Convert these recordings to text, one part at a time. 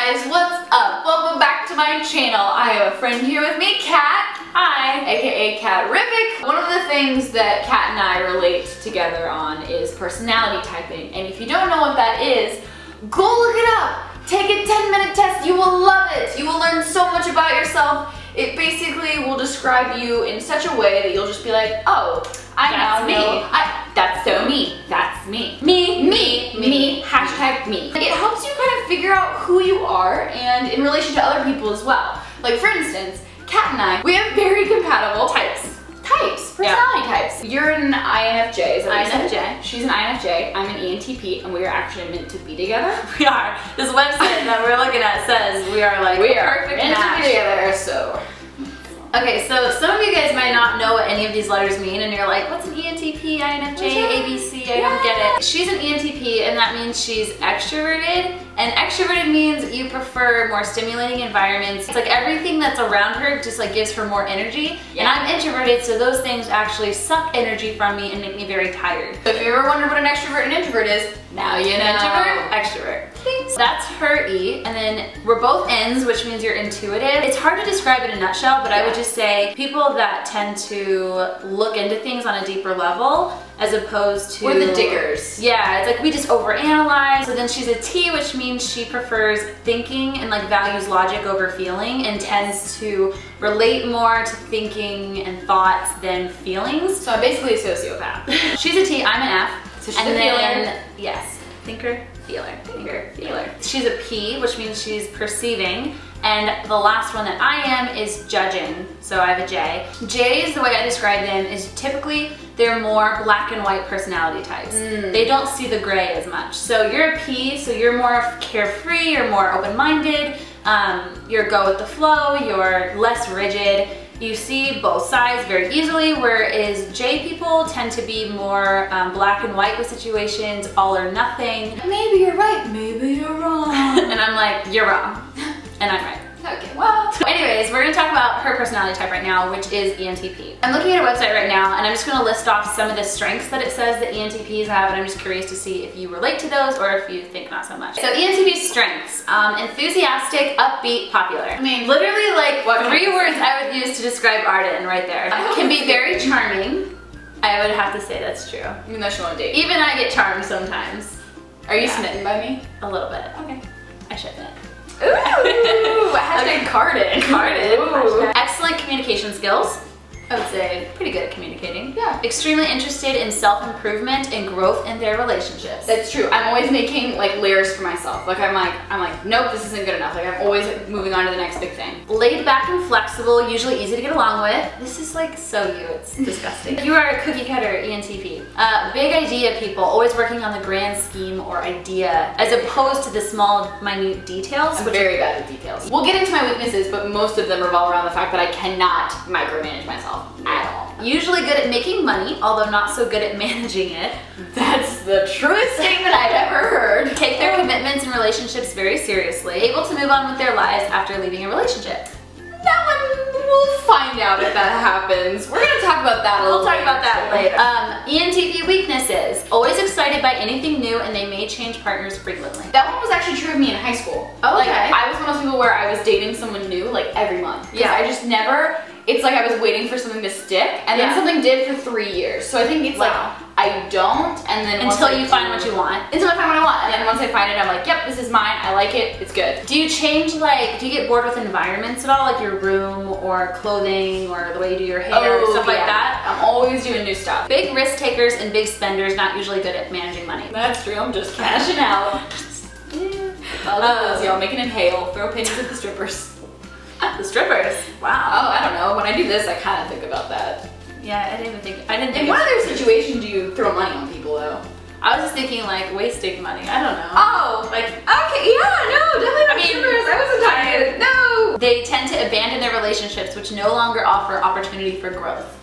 guys, what's up? Welcome back to my channel. I have a friend here with me, Kat. Hi. AKA Kat-rific. One of the things that Kat and I relate together on is personality typing. And if you don't know what that is, go look it up. Take a 10-minute test. You will love it. You will learn so much about yourself. It basically will describe you in such a way that you'll just be like, oh, I now know. That's so me. That's me. Me. Hashtag me. It helps you kind of figure out who you are and in relation to other people as well. Like for instance, Kat and I, we have very compatible personality types. You're an INFJ, is that what you said? She's an INFJ, I'm an ENTP, and we are actually meant to be together. We are. This website that we're looking at says we are like perfect meant to be together, so. Okay, so some of you guys might not know what any of these letters mean, and you're like, what's an ENTP, INFJ, ABC, I don't get it. She's an ENTP, and that means she's extroverted, and extroverted means you prefer more stimulating environments. It's like everything that's around her just like gives her more energy, and I'm introverted, so those things actually suck energy from me and make me very tired. So if you ever wondered what an extrovert and introvert is, now you know. Introvert, extrovert. Thanks. That's her E, and then we're both N's, which means you're intuitive. It's hard to describe in a nutshell, but I would just say people that tend to look into things on a deeper level as opposed to... We're the diggers. Yeah, it's like we just overanalyze. So then she's a T, which means she prefers thinking and like values logic over feeling and tends to relate more to thinking and thoughts than feelings. So I'm basically a sociopath. She's a T, I'm an F. So she's a feeler. Yes, thinker, feeler, thinker, feeler. She's a P, which means she's perceiving. And the last one that I am is judging, so I have a J. J's, the way I describe them, is typically they're more black and white personality types. They don't see the gray as much. So you're a P, so you're more carefree, you're more open-minded, you're go with the flow, you're less rigid. You see both sides very easily, whereas J people tend to be more black and white with situations, all or nothing. Maybe you're right, maybe you're wrong. And I'm like, you're wrong. And I'm right. Okay, well. Anyways, we're gonna talk about her personality type right now, which is ENTP. I'm looking at a website right now, and I'm just gonna list off some of the strengths that it says that ENTPs have, and I'm just curious to see if you relate to those or if you think not so much. So ENTP strengths, enthusiastic, upbeat, popular. I mean, literally like what 3 words I would use to describe Arden right there. Can be very charming. I would have to say that's true. Even though she won't date. Even I get charmed sometimes. Are you smitten by me? A little bit. Okay. I should admit. Ooh, hashtag Arden. Excellent communication skills. I would say pretty good at communicating. Yeah. Extremely interested in self-improvement and growth in their relationships. That's true. I'm always making like layers for myself. Like I'm like, nope, this isn't good enough. Like I'm always moving on to the next big thing. Laid back and flexible, usually easy to get along with. This is like so you, it's disgusting. You are a cookie cutter ENTP. Big idea people, always working on the grand scheme or idea as opposed to the small, minute details. I'm very bad at details. We'll get into my weaknesses, but most of them revolve around the fact that I cannot micromanage myself. At all. Usually good at making money, although not so good at managing it. That's the truest statement I've ever heard. Take their commitments and relationships very seriously. Able to move on with their lives after leaving a relationship. That one, we'll find out if that happens. We're gonna talk about that a little later. We'll talk about that later. ENTP weaknesses. Always excited by anything new and they may change partners frequently. That one was actually true of me in high school. Oh, okay. Like, I was one of those people where I was dating someone new like every month. Yeah. I just never, it's like I was waiting for something to stick, and then something did for 3 years. So I think it's like, I don't, and then until you find what you want. Until I find what I want, and then once I find it, I'm like, yep, this is mine, I like it, it's good. Do you change, like, do you get bored with environments at all? Like your room, or clothing, or the way you do your hair, stuff like that? I'm always doing new stuff. Big risk takers and big spenders, not usually good at managing money. That's true, I'm just cashing out. Y'all make an inhale, throw pennies at the strippers. The strippers? Wow. Oh, I don't know. When I do this, I kind of think about that. Yeah, I didn't think. In what other situation do you throw money on people, though? I was just thinking like wasting money. I don't know. Oh, like okay, yeah, no, definitely not strippers. I wasn't talking. No. They tend to abandon their relationships, which no longer offer opportunity for growth.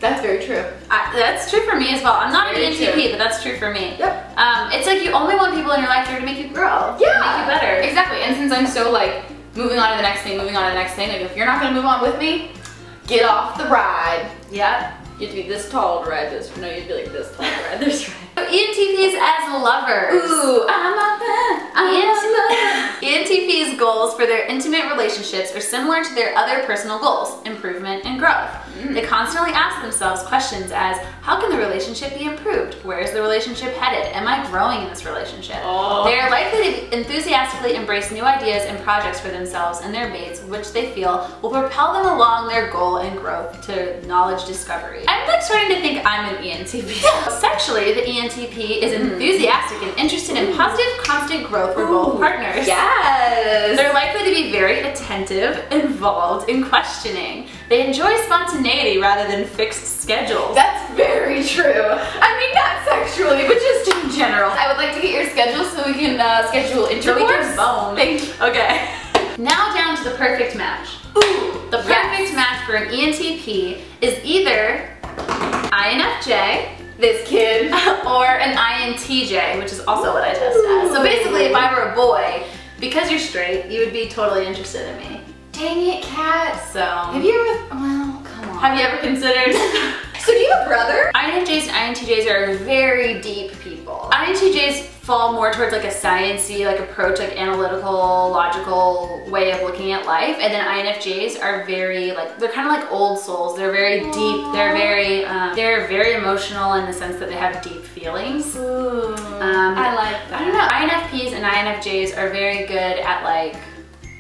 That's very true. That's true for me as well. I'm not an ENTP, but that's true for me. Yep. It's like you only want people in your life there to make you grow. Yeah. To make you better. Exactly. And since I'm so like moving on to the next thing, moving on to the next thing, like if you're not gonna move on with me, get off the ride. Yep. You have to be this tall to ride this. No, you'd be like this tall to ride this ride. ENTPs as lovers. Ooh, I'm a fan. goals for their intimate relationships are similar to their other personal goals, improvement and growth. They constantly ask themselves questions as, how can the relationship be improved? Where is the relationship headed? Am I growing in this relationship? They are likely to enthusiastically embrace new ideas and projects for themselves and their mates, which they feel will propel them along their goal and growth to knowledge discovery. I'm like starting to think I'm an ENTP. Sexually, the ENTP is enthusiastic and interested in positive, constant growth for both partners. Yes! They're likely to be very attentive, involved, and questioning. They enjoy spontaneity rather than fixed schedules. That's very true. I mean, not sexually, but just in general. I would like to get your schedule so we can schedule intercourse. So we can bone. Thank you. Okay. Now down to the perfect match. Ooh, the perfect match for an ENTP is either INFJ, this kid, or an INTJ, which is also what I test as. So basically, if I were a boy, because you're straight, you would be totally interested in me. Dang it, Kat. So, have you ever, well, come on. Have you ever considered? So do you have a brother? INFJs and INTJs are very deep people. INTJs fall more towards like a sciencey like approach, like analytical, logical way of looking at life. And then INFJs are very like, they're kind of like old souls. They're very deep. They're very emotional in the sense that they have deep feelings. Ooh, I like that. I don't know. INFPs and INFJs are very good at like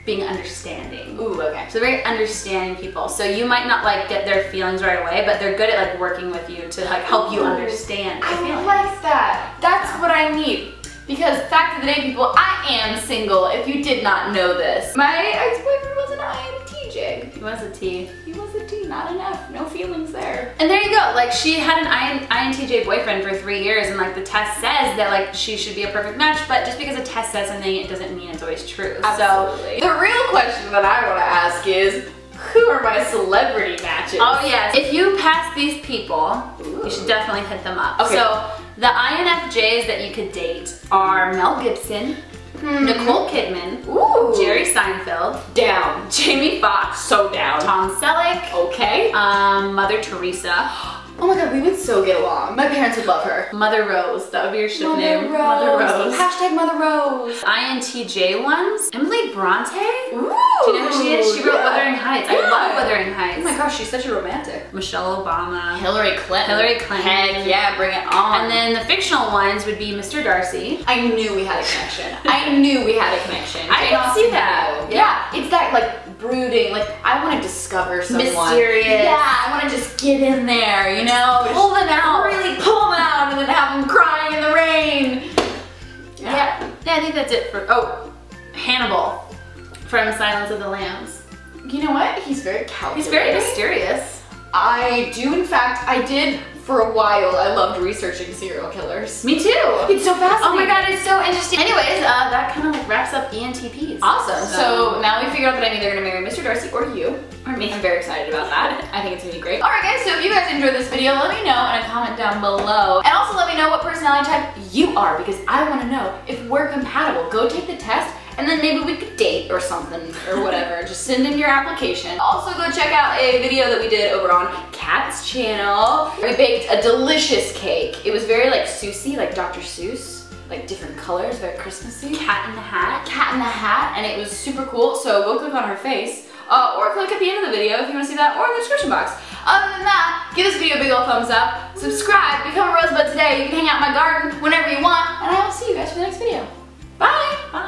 being understanding. Ooh, okay. So very understanding people. So you might not like get their feelings right away, but they're good at like working with you to like help you understand their feelings. I like that. That's what I need. Because fact of the day, people, I am single, if you did not know this. My ex-boyfriend was an INTJ. He was a T. He was a T, not enough. No feelings there. And there you go. Like she had an INTJ boyfriend for 3 years, and like the test says that like she should be a perfect match, but just because a test says something, it doesn't mean it's always true. Absolutely. So the real question that I want to ask is, who are my celebrity matches? Oh yes. If you pass these people, you should definitely hit them up. Okay. So the INFJs that you could date are Mel Gibson, Nicole Kidman, Jerry Seinfeld, down, Jamie Foxx, so down, Tom Selleck, okay, Mother Teresa. Oh my god, we would so get along. My parents would love her. Mother Rose, that would be your ship name. Mother Rose. Hashtag Mother Rose. INTJ ones, Emily Bronte. Ooh, do you know who she is? She wrote Wuthering Heights. I love Wuthering Heights. Oh my gosh, she's such a romantic. Michelle Obama. Hillary Clinton. Heck yeah, bring it on. And then the fictional ones would be Mr. Darcy. I knew we had a connection. I knew we had a connection. I can see that. Yeah, it's that like brooding, like I want to discover someone. Mysterious. Yeah, I want to just get in there, you know? Pull them out. Really pull them out and then have them crying in the rain. Yeah, I think that's it for, Hannibal from Silence of the Lambs. You know what? He's very calculating. He's very mysterious. I do, in fact, I did for a while. I loved researching serial killers. Me too. It's so fascinating. Oh my god, it's so interesting. Anyways, that kind of like wraps up ENTPs. Awesome. So now we figured out that I'm either going to marry Mr. Darcy or you. Or me. I'm very excited about that. I think it's going to be great. Alright guys, so if you guys enjoyed this video, let me know in a comment down below. And also let me know what personality type you are, because I want to know if we're compatible. Go take the test, and then maybe we could date or something, or whatever. Just send in your application. Also go check out a video that we did over on Kat's channel. We baked a delicious cake. It was very like Seussy, like Dr. Seuss. Like different colors, very Christmassy. Cat in the Hat. Cat in the Hat, and it was super cool. So go click on her face, or click at the end of the video if you want to see that, or in the description box. Other than that, give this video a big old thumbs up, subscribe, become a rosebud today. You can hang out in my garden whenever you want, and I will see you guys for the next video. Bye! Bye!